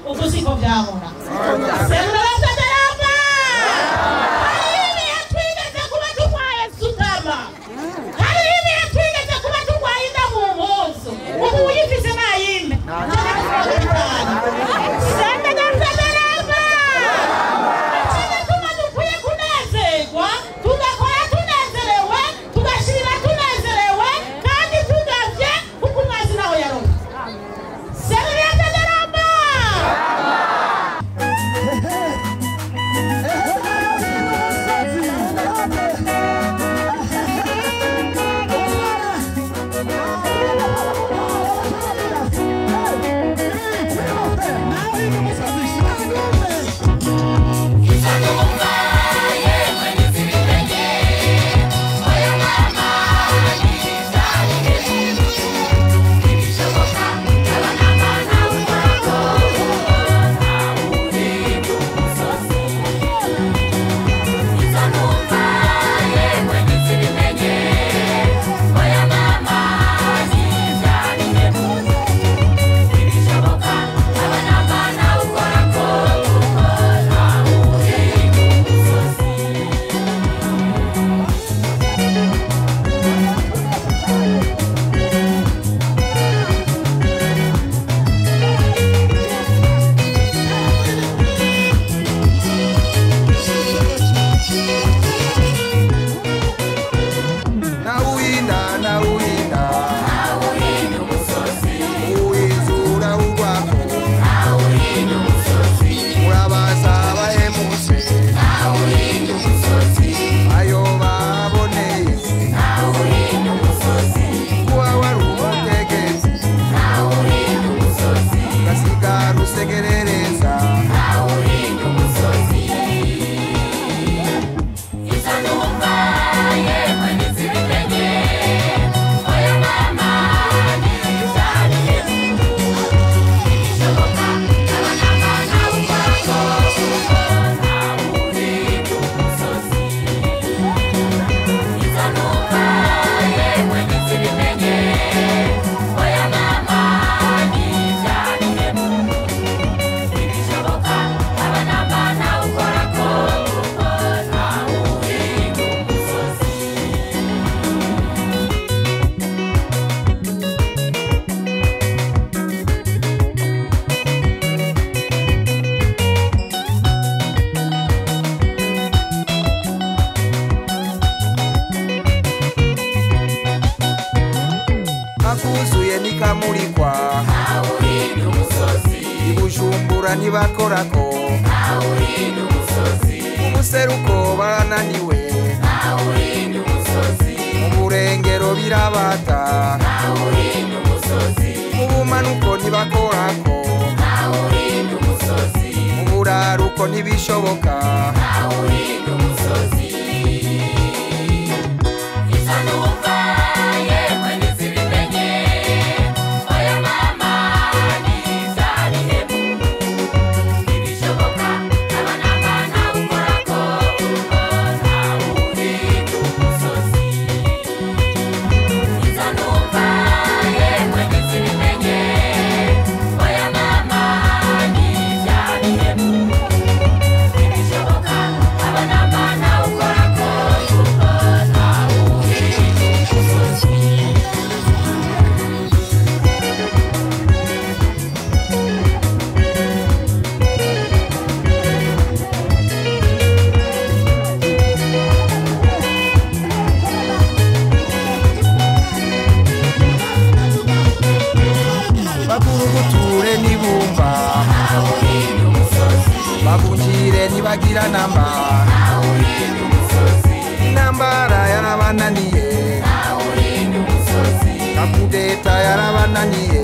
Ugusiko byabona sembera tadaramba hari yatwigeze kuba tugwaye sutama hari yatwigeze kuba tugwaye indamuhuzo ubu uyifise nayime sembera tadaramba cyane tuma dukwiye kunezerwa tugakora tunezerewe tugashira tunezerewe kandi tugavye kuko umwazi nawe yaronka sembera tadaramba. Akuzuye nikamurikwa Uri n'umusozi Ibujumbura ntibakorako Uri n'umusozi Umuseruko barananiwe Uri n'umusozi Uburengero birabata Uri n'umusozi Ubumanuko ntibakorako Uri n'umusozi Uburaruko ntibishoboka Uri n'umusozi Izanumva yemwe nizibimenye Oya mama nizarihemu Ibishoboka abanamana ukorako Uri n'umusozi Izanumva yemwe nizibimenye Oya mama nizarihemu Ibishoboka abanamana ukorako Bakuruguture nibumva Uri n'umusozi Babunjire nibagira namba Uri n'umusozi Intambara yarabananiye Uri n'umusozi Kakudeta yarabananiye